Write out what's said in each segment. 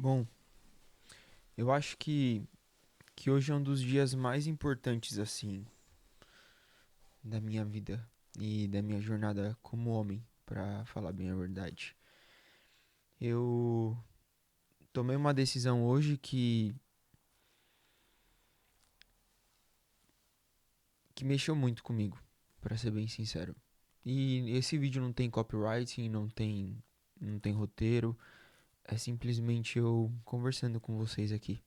Bom, eu acho que hoje é um dos dias mais importantes, assim, da minha vida e da minha jornada como homem, pra falar bem a verdade. Eu tomei uma decisão hoje que mexeu muito comigo, pra ser bem sincero. E esse vídeo não tem copyright, não tem roteiro, é simplesmente eu conversando com vocês aqui.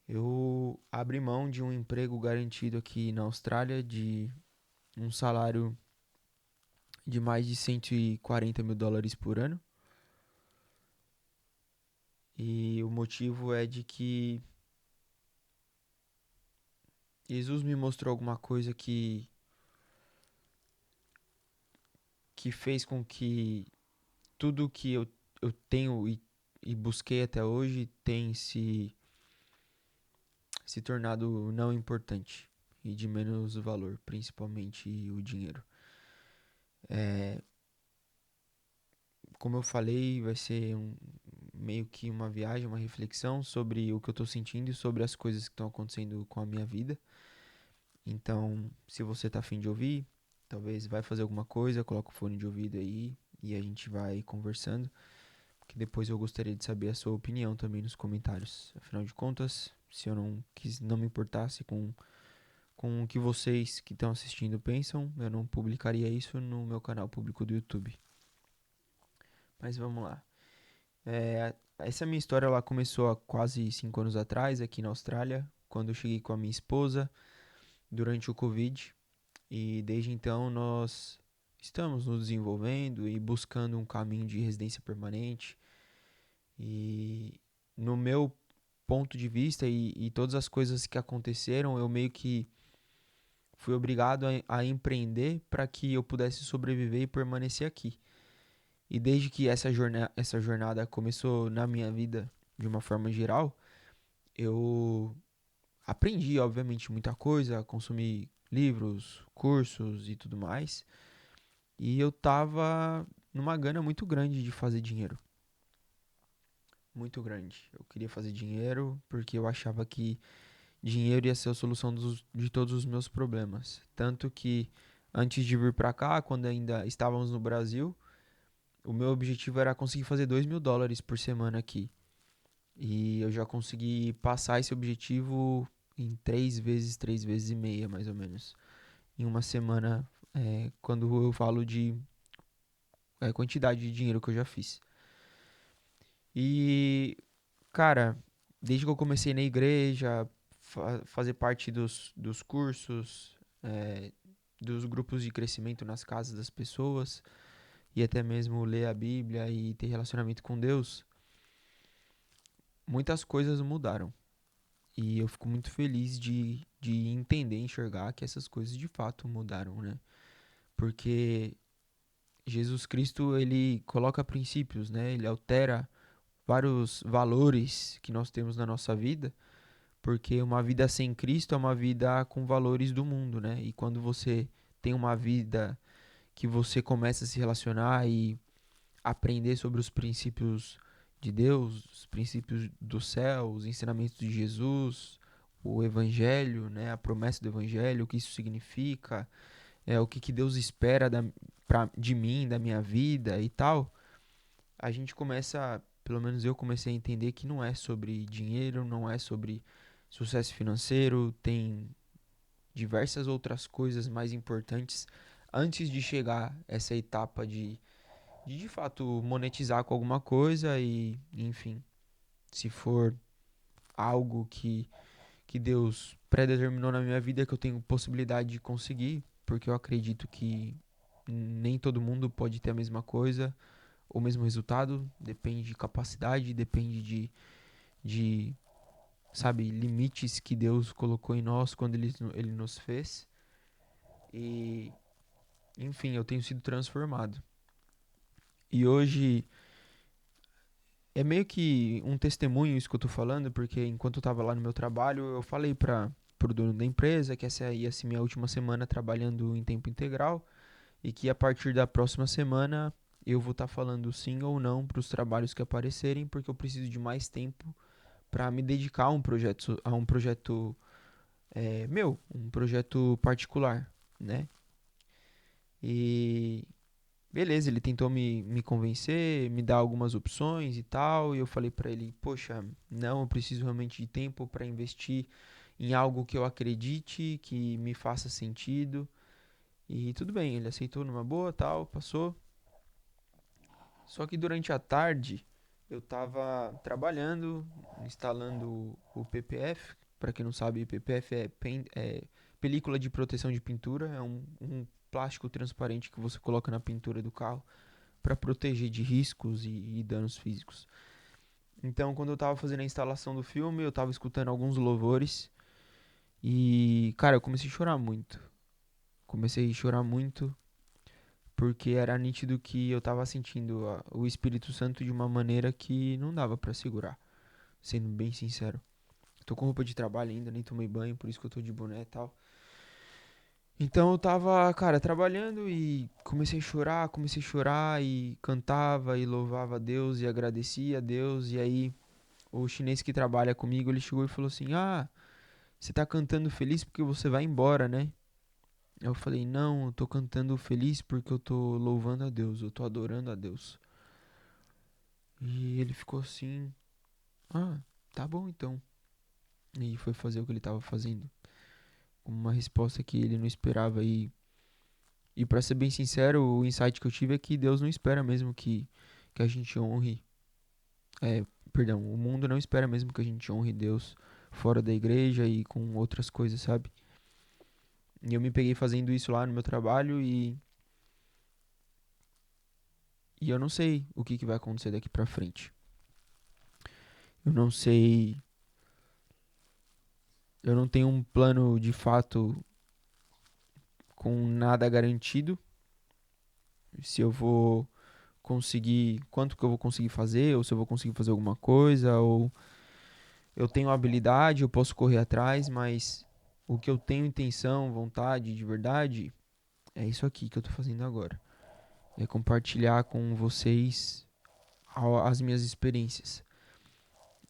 Eu abri mão de um emprego garantido aqui na Austrália, de um salário de mais de 140 mil dólares por ano. E o motivo é de que Jesus me mostrou alguma coisa que fez com que tudo que eu tenho e busquei até hoje tem se tornado não importante e de menos valor, principalmente o dinheiro. É, como eu falei, vai ser meio que uma viagem, uma reflexão sobre o que eu estou sentindo e sobre as coisas que estão acontecendo com a minha vida. Então, se você tá afim de ouvir, talvez vai fazer alguma coisa, coloca o fone de ouvido aí e a gente vai conversando, que depois eu gostaria de saber a sua opinião também nos comentários. Afinal de contas, se eu não me importasse com o que vocês que estão assistindo pensam, eu não publicaria isso no meu canal público do YouTube. Mas vamos lá. Essa minha história ela começou há quase 5 anos atrás, aqui na Austrália, quando eu cheguei com a minha esposa durante o Covid. E desde então nós estamos nos desenvolvendo e buscando um caminho de residência permanente. E no meu ponto de vista e todas as coisas que aconteceram, eu meio que fui obrigado a empreender para que eu pudesse sobreviver e permanecer aqui. E desde que essa jornada começou na minha vida de uma forma geral, eu aprendi, obviamente, muita coisa, consumi livros, cursos e tudo mais. E eu tava numa gana muito grande de fazer dinheiro. Muito grande. Eu queria fazer dinheiro porque eu achava que dinheiro ia ser a solução de todos os meus problemas. Tanto que antes de vir pra cá, quando ainda estávamos no Brasil, o meu objetivo era conseguir fazer 2 mil dólares por semana aqui. E eu já consegui passar esse objetivo em 3 vezes e meia, mais ou menos. Em uma semana, quando eu falo de quantidade de dinheiro que eu já fiz. E, cara, desde que eu comecei na igreja, fazer parte dos cursos, dos grupos de crescimento nas casas das pessoas, e até mesmo ler a Bíblia e ter relacionamento com Deus, muitas coisas mudaram. E eu fico muito feliz de entender, enxergar que essas coisas de fato mudaram, né? Porque Jesus Cristo, ele coloca princípios, né? Ele altera vários valores que nós temos na nossa vida, porque uma vida sem Cristo é uma vida com valores do mundo, né? E quando você tem uma vida que você começa a se relacionar e aprender sobre os princípios de Deus, os princípios do céu, os ensinamentos de Jesus, o evangelho, né, a promessa do evangelho, o que isso significa, o que Deus espera de mim, da minha vida e tal, a gente começa, pelo menos eu comecei a entender que não é sobre dinheiro, não é sobre sucesso financeiro, tem diversas outras coisas mais importantes antes de chegar essa etapa de fato monetizar com alguma coisa e, enfim, se for algo que Deus predeterminou na minha vida que eu tenho possibilidade de conseguir, porque eu acredito que nem todo mundo pode ter a mesma coisa, o mesmo resultado, depende de capacidade, depende de sabe, limites que Deus colocou em nós quando ele nos fez. E, enfim, eu tenho sido transformado. E hoje é meio que um testemunho isso que eu tô falando, porque enquanto eu tava lá no meu trabalho, eu falei pro dono da empresa que essa ia ser minha última semana trabalhando em tempo integral e que a partir da próxima semana eu vou estar falando sim ou não para os trabalhos que aparecerem, porque eu preciso de mais tempo para me dedicar a um projeto meu, um projeto particular, né? E beleza, ele tentou me convencer, me dar algumas opções e tal, e eu falei pra ele, poxa, não, eu preciso realmente de tempo para investir em algo que eu acredite, que me faça sentido. E tudo bem, ele aceitou numa boa, tal, passou. Só que durante a tarde eu tava trabalhando, instalando o PPF. Pra quem não sabe, PPF é película de proteção de pintura, é um plástico transparente que você coloca na pintura do carro para proteger de riscos e danos físicos. Então, quando eu tava fazendo a instalação do filme, eu tava escutando alguns louvores e, cara, eu comecei a chorar muito. Comecei a chorar muito porque era nítido que eu tava sentindo o Espírito Santo de uma maneira que não dava pra segurar, sendo bem sincero. Tô com roupa de trabalho ainda, nem tomei banho, por isso que eu tô de boné e tal. Então eu tava, cara, trabalhando e comecei a chorar e cantava e louvava a Deus e agradecia a Deus. E aí o chinês que trabalha comigo, ele chegou e falou assim: "Ah, você tá cantando feliz porque você vai embora, né?" Eu falei: "Não, eu tô cantando feliz porque eu tô louvando a Deus, eu tô adorando a Deus." E ele ficou assim: "Ah, tá bom então." E foi fazer o que ele tava fazendo. Uma resposta que ele não esperava. E para ser bem sincero, o insight que eu tive é que Deus não espera mesmo que a gente honre. É, perdão, o mundo não espera mesmo que a gente honre Deus fora da igreja e com outras coisas, sabe? E eu me peguei fazendo isso lá no meu trabalho e eu não sei o que vai acontecer daqui pra frente. Eu não sei. Eu não tenho um plano de fato com nada garantido. Se eu vou conseguir. Quanto que eu vou conseguir fazer, ou se eu vou conseguir fazer alguma coisa, ou eu tenho habilidade, eu posso correr atrás, mas o que eu tenho intenção, vontade de verdade, é isso aqui que eu tô fazendo agora. É compartilhar com vocês as minhas experiências.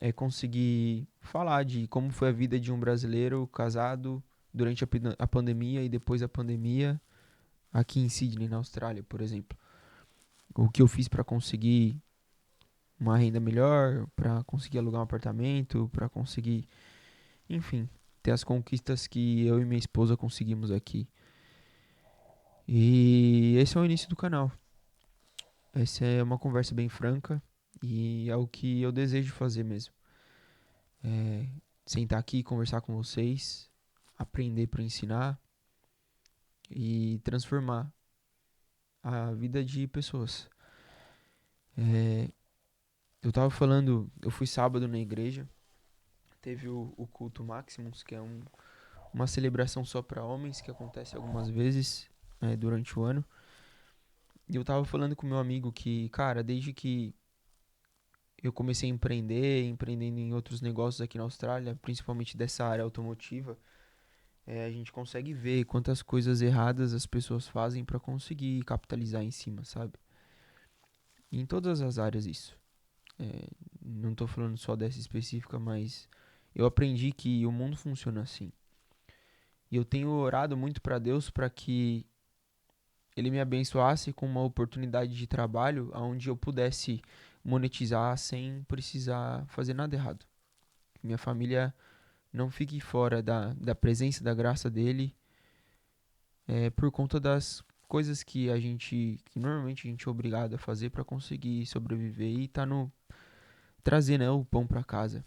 É conseguir falar de como foi a vida de um brasileiro casado durante a pandemia e depois da pandemia aqui em Sydney, na Austrália, por exemplo. O que eu fiz para conseguir uma renda melhor, para conseguir alugar um apartamento, para conseguir, enfim, ter as conquistas que eu e minha esposa conseguimos aqui. E esse é o início do canal. Essa é uma conversa bem franca e é o que eu desejo fazer mesmo. É sentar aqui e conversar com vocês, aprender para ensinar e transformar a vida de pessoas. É, eu tava falando, eu fui sábado na igreja, teve o culto Maximus, que é uma celebração só para homens que acontece algumas vezes durante o ano. E eu tava falando com meu amigo que, cara, desde que eu comecei a empreendendo em outros negócios aqui na Austrália, principalmente dessa área automotiva, a gente consegue ver quantas coisas erradas as pessoas fazem para conseguir capitalizar em cima, sabe? E em todas as áreas isso. É, não tô falando só dessa específica, mas eu aprendi que o mundo funciona assim. E eu tenho orado muito para Deus para que ele me abençoasse com uma oportunidade de trabalho onde eu pudesse monetizar sem precisar fazer nada errado. Que minha família não fique fora da presença da graça dele por conta das coisas que normalmente a gente é obrigado a fazer para conseguir sobreviver e tá no trazer, né, o pão para casa.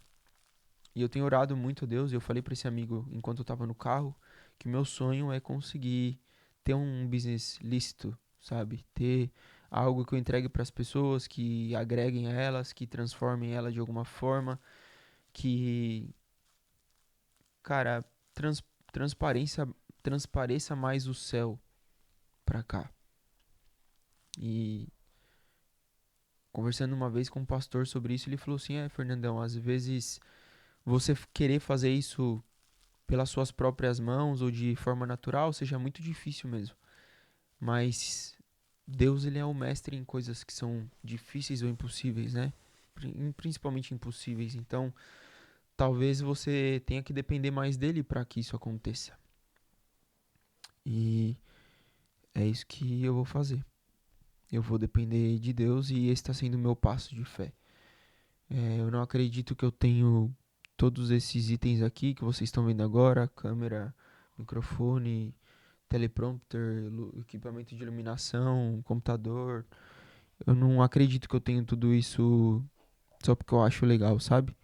E eu tenho orado muito a Deus, e eu falei para esse amigo enquanto eu tava no carro que o meu sonho é conseguir ter um business lícito, sabe? Ter algo que eu entregue para as pessoas, que agreguem a elas, que transformem ela de alguma forma, que, cara, transparência, transpareça mais o céu pra cá. E conversando uma vez com um pastor sobre isso, ele falou assim: Fernandão, às vezes você querer fazer isso pelas suas próprias mãos ou de forma natural seja muito difícil mesmo. Mas Deus, ele é o mestre em coisas que são difíceis ou impossíveis, né? Principalmente impossíveis. Então, talvez você tenha que depender mais dele para que isso aconteça. E é isso que eu vou fazer. Eu vou depender de Deus e esse está sendo o meu passo de fé. Eu não acredito que eu tenho todos esses itens aqui que vocês estão vendo agora: câmera, microfone, teleprompter, equipamento de iluminação, computador. Eu não acredito que eu tenho tudo isso só porque eu acho legal, sabe?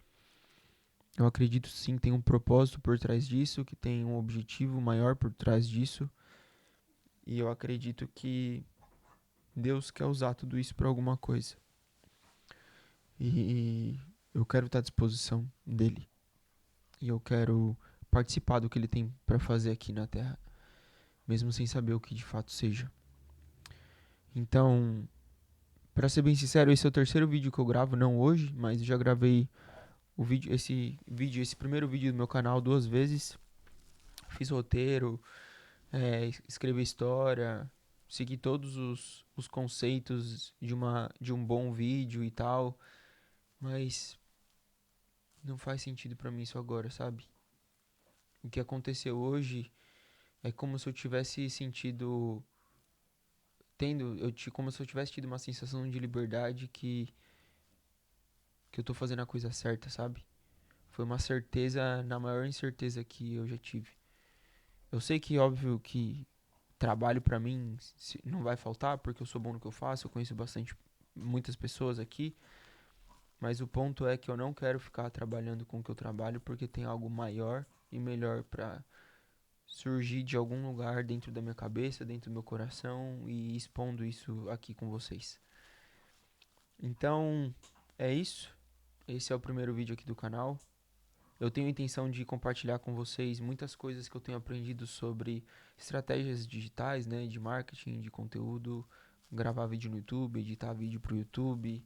Eu acredito sim que tem um propósito por trás disso, que tem um objetivo maior por trás disso. E eu acredito que Deus quer usar tudo isso para alguma coisa. E eu quero estar à disposição dele. E eu quero participar do que ele tem para fazer aqui na Terra, mesmo sem saber o que de fato seja. Então, para ser bem sincero, esse é o terceiro vídeo que eu gravo, não hoje, mas já gravei esse primeiro vídeo do meu canal 2 vezes. Fiz roteiro, escrevi história, segui todos os conceitos de um bom vídeo e tal, mas não faz sentido pra mim isso agora, sabe? O que aconteceu hoje é como se eu tivesse sentido, como se eu tivesse tido uma sensação de liberdade que eu tô fazendo a coisa certa, sabe? Foi uma certeza na maior incerteza que eu já tive. Eu sei que, óbvio, que trabalho pra mim não vai faltar, porque eu sou bom no que eu faço, eu conheço muitas pessoas aqui, mas o ponto é que eu não quero ficar trabalhando com o que eu trabalho, porque tem algo maior e melhor pra surgir de algum lugar dentro da minha cabeça, dentro do meu coração e expondo isso aqui com vocês. Então, é isso. Esse é o primeiro vídeo aqui do canal. Eu tenho a intenção de compartilhar com vocês muitas coisas que eu tenho aprendido sobre estratégias digitais, né, de marketing, de conteúdo, gravar vídeo no YouTube, editar vídeo para o YouTube,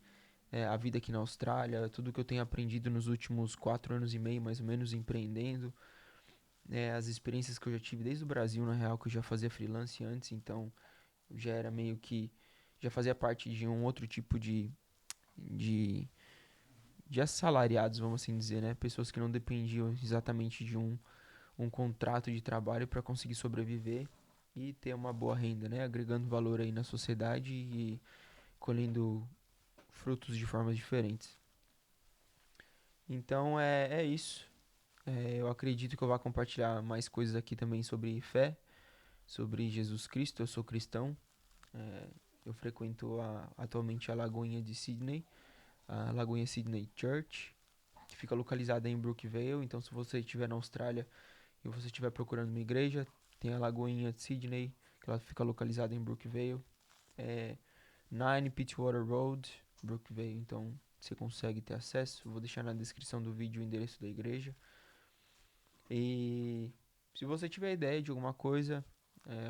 a vida aqui na Austrália, tudo que eu tenho aprendido nos últimos 4 anos e meio, mais ou menos, empreendendo, as experiências que eu já tive desde o Brasil, na real, que eu já fazia freelance antes, então já era meio que, já fazia parte de um outro tipo de de assalariados, vamos assim dizer, né? Pessoas que não dependiam exatamente de um contrato de trabalho para conseguir sobreviver e ter uma boa renda, né? Agregando valor aí na sociedade e colhendo frutos de formas diferentes. Então é isso. Eu acredito que eu vou compartilhar mais coisas aqui também sobre fé, sobre Jesus Cristo. Eu sou cristão. É, eu frequento atualmente a Lagoinha de Sydney, a Lagoinha Sydney Church, que fica localizada em Brookvale. Então, se você estiver na Austrália e você estiver procurando uma igreja, tem a Lagoinha de Sydney, que ela fica localizada em Brookvale. É 9 Pittwater Road, Brookvale. Então, você consegue ter acesso. Eu vou deixar na descrição do vídeo o endereço da igreja. E se você tiver ideia de alguma coisa,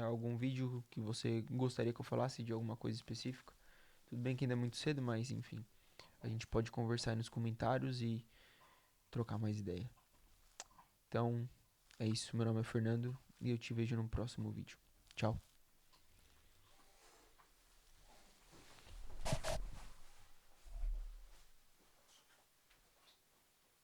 algum vídeo que você gostaria que eu falasse de alguma coisa específica, tudo bem que ainda é muito cedo, mas enfim, a gente pode conversar aí nos comentários e trocar mais ideia. Então, é isso. Meu nome é Fernando e eu te vejo no próximo vídeo. Tchau.